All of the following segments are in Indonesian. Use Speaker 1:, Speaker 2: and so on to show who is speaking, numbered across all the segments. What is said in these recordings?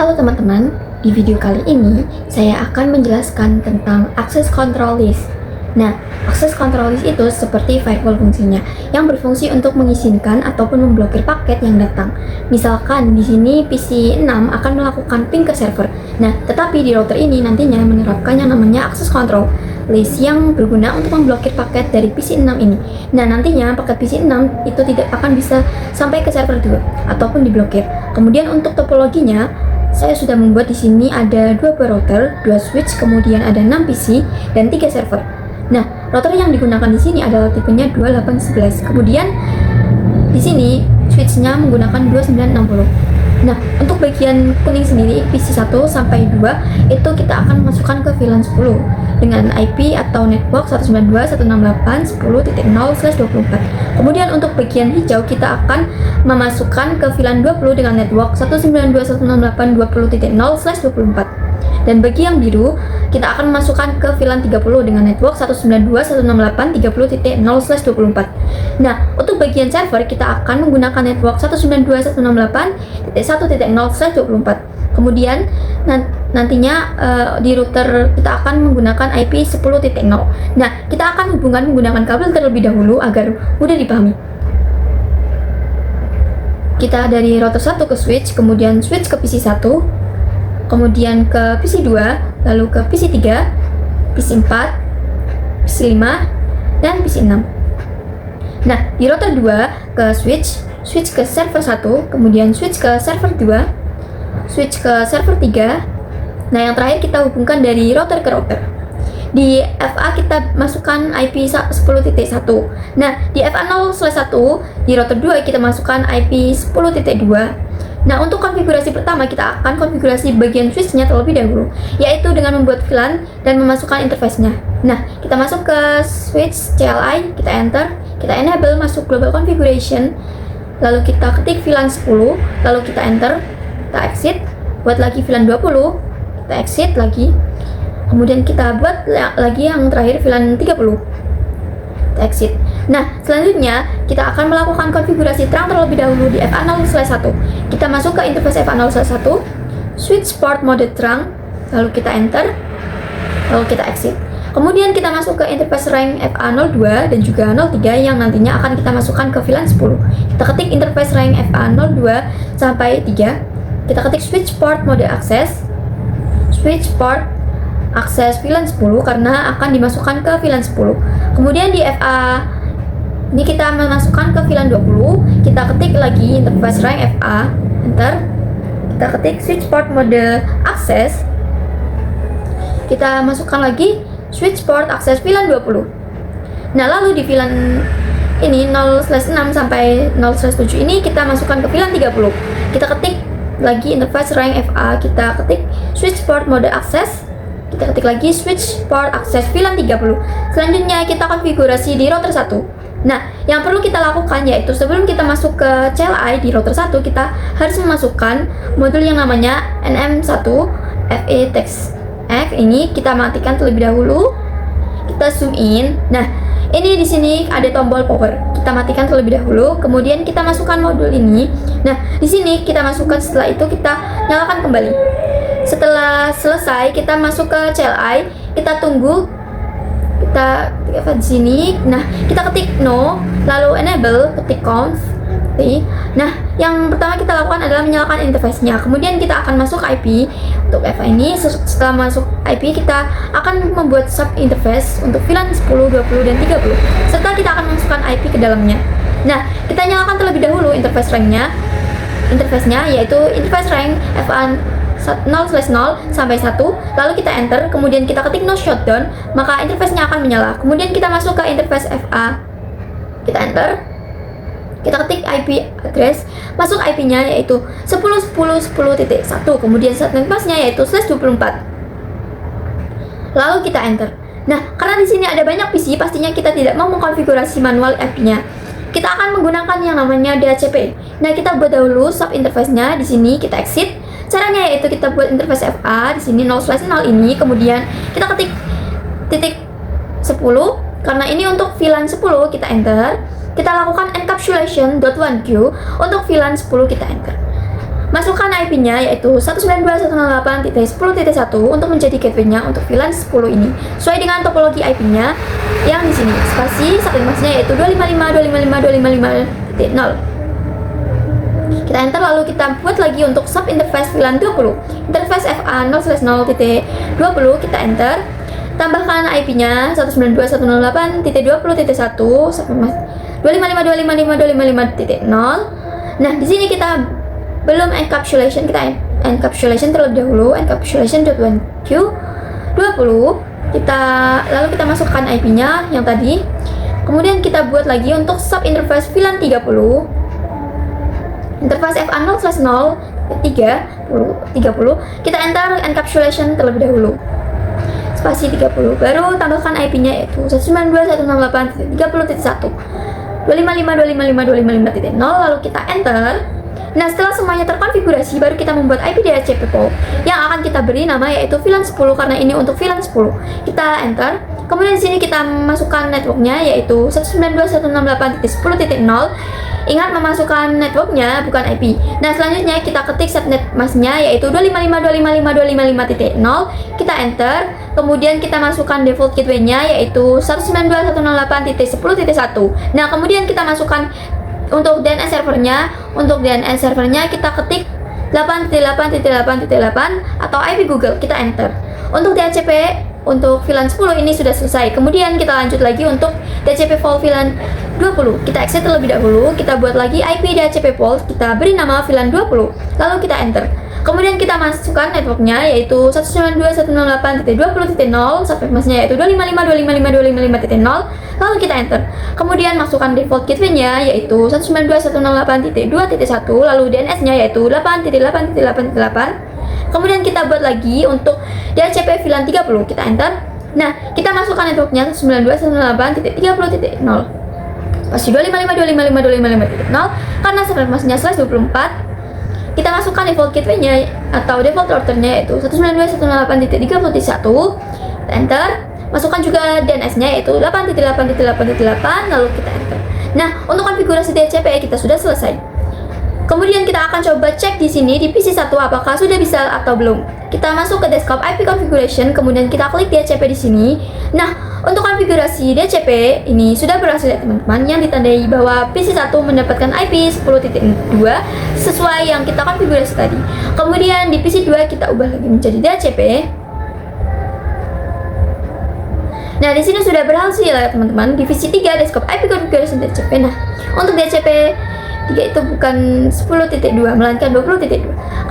Speaker 1: Halo teman-teman, di video kali ini saya akan menjelaskan tentang access control list. Nah, access control list itu seperti firewall fungsinya yang berfungsi untuk mengizinkan ataupun memblokir paket yang datang. Misalkan di sini PC 6 akan melakukan ping ke server. Nah, tetapi di router ini nantinya menerapkan yang namanya access control list yang berguna untuk memblokir paket dari PC 6 ini. Nah, nantinya paket PC 6 itu tidak akan bisa sampai ke server 2 ataupun diblokir. Kemudian untuk topologinya saya sudah membuat di sini ada 2 router, 2 switch, kemudian ada 6 PC dan 3 server. Nah, router yang digunakan di sini adalah tipenya 2811. Kemudian di sini switchnya menggunakan 2960. Nah, untuk bagian kuning sendiri PC 1 sampai 2 itu kita akan masukkan ke VLAN 10 dengan IP atau network 192.168.10.0/24. Kemudian untuk bagian hijau kita akan memasukkan ke VLAN 20 dengan network 192.168.20.0/24. Dan bagi yang biru, kita akan memasukkan ke VLAN 30 dengan network 192.168.30.0/24. Nah, untuk bagian server kita akan menggunakan network 192.168.1.0/24. Kemudian nantinya di router kita akan menggunakan IP 10.0. Nah, kita akan hubungkan menggunakan kabel terlebih dahulu agar mudah dipahami. Kita dari router 1 ke switch, kemudian switch ke PC 1, kemudian ke PC 2, lalu ke PC 3, PC 4, PC 5, dan PC 6. Nah, di router 2 ke switch ke server 1, kemudian switch ke server 2, switch ke server 3. Nah, yang terakhir kita hubungkan dari router ke router. Di FA kita masukkan IP 10.1. Nah, di FA 0/1 di router 2 kita masukkan IP 10.2. Nah, untuk konfigurasi pertama kita akan konfigurasi bagian switch-nya terlebih dahulu, yaitu dengan membuat VLAN dan memasukkan interface-nya. Nah, kita masuk ke switch CLI, kita enter, kita enable masuk global configuration, lalu kita ketik VLAN 10, lalu kita enter, kita exit, buat lagi VLAN 20, kita exit lagi, kemudian kita buat lagi yang terakhir VLAN 30, kita exit. Nah, selanjutnya kita akan melakukan konfigurasi terang terlebih dahulu di FA 0/1. Kita masuk ke interface FA 0/1, switch port mode terang, lalu kita enter, lalu kita exit. Kemudian kita masuk ke interface rank FA 02 dan juga 03 yang nantinya akan kita masukkan ke VLAN 10. Kita ketik interface rank FA 02 sampai 3. Kita ketik switch port mode access, switch port akses VLAN 10 karena akan dimasukkan ke VLAN 10. Kemudian di FA ini kita memasukkan ke VLAN 20, kita ketik lagi interface rank FA, enter, kita ketik switch port mode access, kita masukkan lagi switch port akses VLAN 20. Nah, lalu di VLAN ini 0/6 sampai 0/7 ini kita masukkan ke VLAN 30. Kita ketik lagi interface rank FA, kita ketik switch port mode access, kita ketik lagi switch port access VLAN 30. Selanjutnya kita konfigurasi di router 1. Nah, yang perlu kita lakukan yaitu sebelum kita masuk ke CLI di router 1, kita harus memasukkan modul yang namanya NM1 FE Text X. Ini kita matikan terlebih dahulu. Kita zoom in. Nah, ini di sini ada tombol power. Kita matikan terlebih dahulu. Kemudian kita masukkan modul ini. Nah, di sini kita masukkan, setelah itu kita nyalakan kembali. Setelah selesai, kita masuk ke CLI. Kita tunggu. Kita ketik di sini. Nah, kita ketik no, lalu enable, ketik conf. Nah, yang pertama kita lakukan adalah menyalakan interface-nya. Kemudian kita akan masuk IP untuk FA ini. Setelah masuk IP, kita akan membuat sub interface untuk VLAN 10, 20, dan 30. Serta kita akan masukkan IP ke dalamnya. Nah, kita nyalakan terlebih dahulu interface rank-nya. Interface-nya yaitu interface rank FA 0/0 sampai 1, lalu kita enter, kemudian kita ketik no shutdown, maka interface-nya akan menyala. Kemudian kita masuk ke interface FA, kita enter, kita ketik IP address, masuk IP-nya yaitu 10.10.10.1, kemudian setting pass-nya yaitu /24, lalu kita enter. Nah, karena di sini ada banyak PC, pastinya kita tidak mau mengkonfigurasi manual IP-nya. Kita akan menggunakan yang namanya DHCP. Nah, kita buat dahulu sub interface-nya. Di sini kita exit. Caranya yaitu kita buat interface FA di sini 0/0 ini, kemudian kita ketik titik 10 karena ini untuk VLAN 10, kita enter. Kita lakukan encapsulation.1q untuk VLAN 10, kita enter. masukkan IP-nya yaitu 192.168.10.1 untuk menjadi gateway-nya untuk VLAN 10 ini sesuai dengan topologi IP-nya yang di sini. Spasi subnet masknya yaitu 255.255.255.0. Kita enter, lalu kita buat lagi untuk sub interface VLAN 20 interface FA 0/0.20, kita enter, tambahkan IP-nya 192.168.20.1 255.255.255.0. Nah, di sini kita belum encapsulation, kita encapsulation terlebih dahulu, encapsulation.1q 20. Lalu kita masukkan IP-nya yang tadi. Kemudian kita buat lagi untuk sub interface VLAN 30 interface FA 0/0.30, kita enter encapsulation terlebih dahulu, spasi 30, baru tambahkan IP-nya yaitu 192.168.30.1 255.255.255.0, lalu kita enter. Nah, setelah semuanya terkonfigurasi, baru kita membuat IP DHCP pool yang akan kita beri nama yaitu VLAN 10 karena ini untuk VLAN 10. Kita enter. Kemudian di sini kita masukkan networknya yaitu 192.168.10.0. Ingat memasukkan networknya bukan IP. Nah, selanjutnya kita ketik subnet masknya yaitu 255.255.255.0. Kita enter. Kemudian kita masukkan default gateway-nya yaitu 192.168.10.1. Nah, kemudian kita masukkan untuk DNS servernya. Untuk DNS servernya kita ketik 8.8.8.8 atau IP Google, kita enter. Untuk DHCP untuk VLAN 10 ini sudah selesai. Kemudian kita lanjut lagi untuk DHCP pool VLAN 20. Kita exit terlebih dahulu, kita buat lagi IP DHCP pool, kita beri nama VLAN 20, lalu kita enter. Kemudian kita masukkan networknya yaitu 192.168.20.0, subnet masknya yaitu 255.255.255.0, lalu kita enter. Kemudian masukkan default gateway-nya yaitu 192.168.2.1, lalu DNS-nya yaitu 8.8.8.8. Kemudian kita buat lagi untuk DHCP VLAN 30, kita enter. Nah, kita masukkan networknya 192.168.30.0, pasti 255.255.255.0 karena subnet masknya /24. Kita masukkan default gateway-nya atau default router-nya yaitu 192.168.30.1, enter. Masukkan juga DNS-nya yaitu 8.8.8.8, lalu kita enter. Nah, untuk konfigurasi DHCP kita sudah selesai. Kemudian kita akan coba cek di sini di PC 1 apakah sudah bisa atau belum. Kita masuk ke desktop IP configuration, kemudian kita klik DHCP di sini. Nah, untuk konfigurasi DHCP ini sudah berhasil ya teman-teman, yang ditandai bahwa PC 1 mendapatkan IP 10.2 sesuai yang kita konfigurasi tadi. Kemudian di PC 2 kita ubah lagi menjadi DHCP. Nah, di sini sudah berhasil ya teman-teman. Divisi 3 desktop IP configuration DHCP. Nah, untuk DHCP 3 itu bukan 10.2 melainkan 20.2.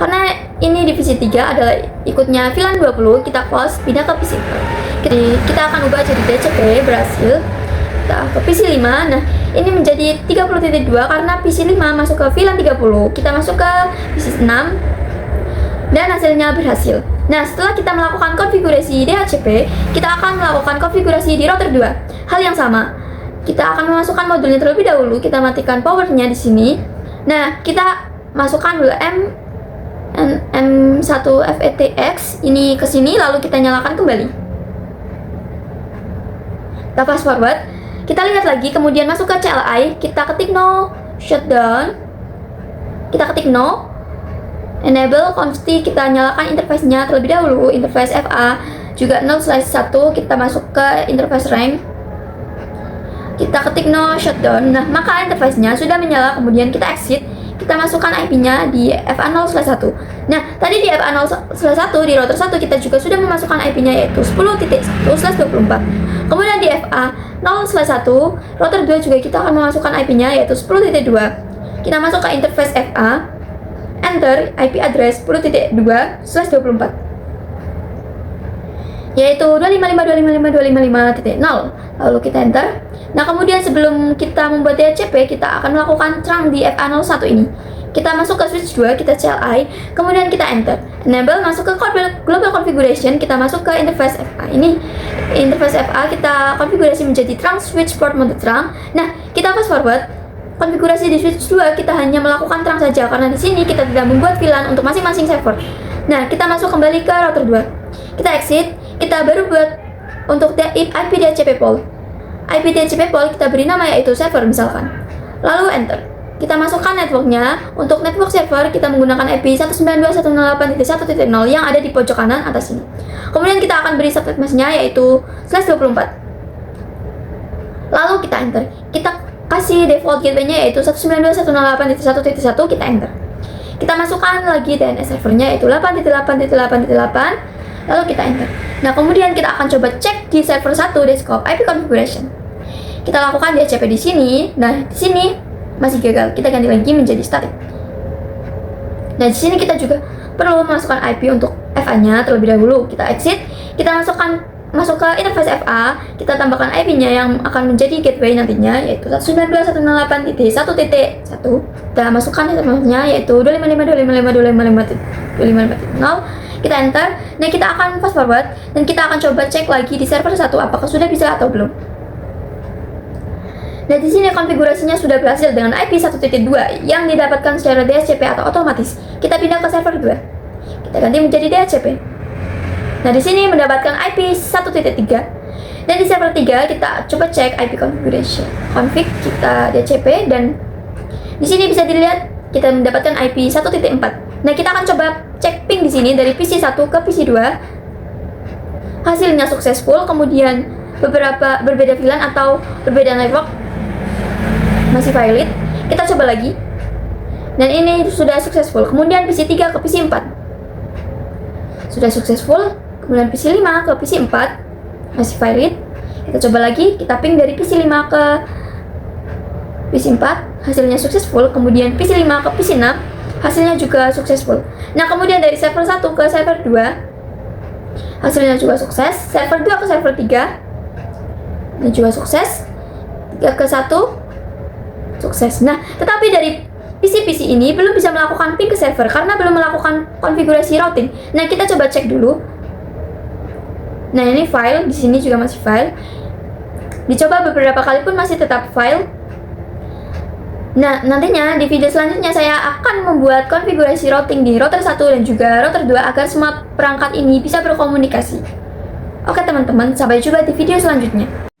Speaker 1: Karena ini divisi 3 adalah ikutnya VLAN 20, kita close, pindah ke PC 4. Jadi kita akan ubah jadi DHCP, berhasil. Kita ke PC 5. Nah, ini menjadi 30.2 karena PC 5 masuk ke VLAN 30. Kita masuk ke PC 6 dan hasilnya berhasil. Nah, setelah kita melakukan konfigurasi DHCP, kita akan melakukan konfigurasi di router 2. Hal yang sama. Kita akan memasukkan modulnya terlebih dahulu, kita matikan powernya di sini. Nah, kita masukkan dulu M1 FETX ini ke sini, lalu kita nyalakan kembali. Kita fast forward, kita lihat lagi, kemudian masuk ke CLI, kita ketik no shutdown, kita ketik no enable consti, kita nyalakan interface-nya terlebih dahulu, interface FA juga 0/1, kita masuk ke interface rank. Kita ketik no shutdown. Nah, maka interface-nya sudah menyala. Kemudian kita exit. Kita masukkan IP-nya di FA 0/1. Nah, tadi di FA 0/1 di router 1 kita juga sudah memasukkan IP-nya yaitu 10.1/24. Kemudian di FA 0/1 router 2 juga kita akan memasukkan IP-nya yaitu 10.2. Kita masuk ke interface FA. Enter IP address 10.2/24. Yaitu 255.255.255.0. Lalu kita enter. Nah, kemudian sebelum kita membuat DHCP, kita akan melakukan trunk di FA 01 ini. Kita masuk ke switch 2, kita CLI, kemudian kita enter. Enable, masuk ke global configuration, kita masuk ke interface FA. Ini interface FA kita konfigurasi menjadi trunk switch port mode trunk. Nah, kita fast forward. Konfigurasi di switch 2 kita hanya melakukan trunk saja karena di sini kita tidak membuat VLAN untuk masing-masing server. Nah, kita masuk kembali ke router 2. Kita exit, kita baru buat untuk IP DHCP pool. IP DHCP pool kita beri nama yaitu server misalkan. Lalu enter. kita masukkan networknya. Untuk network server kita menggunakan IP 192.168.1.0 yang ada di pojok kanan atas ini. Kemudian kita akan beri subnet masknya yaitu /24. Lalu kita enter. Kita kasih default gateway-nya yaitu 192.168.1.1, kita enter. Kita masukkan lagi DNS servernya yaitu 8.8.8.8, lalu kita enter. Nah, kemudian kita akan coba cek di server 1 desktop IP configuration. Kita lakukan DHCP di sini. Nah, di sini masih gagal. Kita ganti lagi menjadi static. Nah, di sini kita juga perlu masukkan IP untuk FA-nya terlebih dahulu. Kita exit, kita masuk ke interface FA, kita tambahkan IP-nya yang akan menjadi gateway nantinya yaitu 192.168.1.1. Kita masukkan interface-nya yaitu 255.255.255.255.0. Kita enter. Nah, kita akan fast forward dan kita akan coba cek lagi di server 1 apakah sudah bisa atau belum. Nah, di sini konfigurasinya sudah berhasil dengan IP 1.2 yang didapatkan secara DHCP atau otomatis. Kita pindah ke server 2. Kita ganti menjadi DHCP. Nah, di sini mendapatkan IP 1.3. Dan di server 3 kita coba cek IP configuration. Config kita DHCP dan di sini bisa dilihat kita mendapatkan IP 1.4. Nah, kita akan coba cek ping di sini dari PC 1 ke PC 2. Hasilnya successful, kemudian beberapa berbeda VLAN atau berbeda network masih valid. Kita coba lagi. Dan ini sudah successful. Kemudian PC 3 ke PC 4. Sudah successful. Kemudian PC 5 ke PC 4 masih valid. Kita coba lagi, kita ping dari PC 5 ke PC 4, hasilnya successful. Kemudian PC 5 ke PC 6, hasilnya juga successful. Nah, kemudian dari server 1 ke server 2, hasilnya juga sukses. Server 2 ke server 3, ini juga sukses. 3 ke 1, sukses. Nah, tetapi dari PC-PC ini belum bisa melakukan ping ke server karena belum melakukan konfigurasi routing. Nah, kita coba cek dulu. Nah, ini file, di sini juga masih file. Dicoba beberapa kali pun masih tetap file. Nah, nantinya di video selanjutnya saya akan membuat konfigurasi routing di router 1 dan juga router 2 agar semua perangkat ini bisa berkomunikasi. Oke teman-teman, sampai jumpa di video selanjutnya.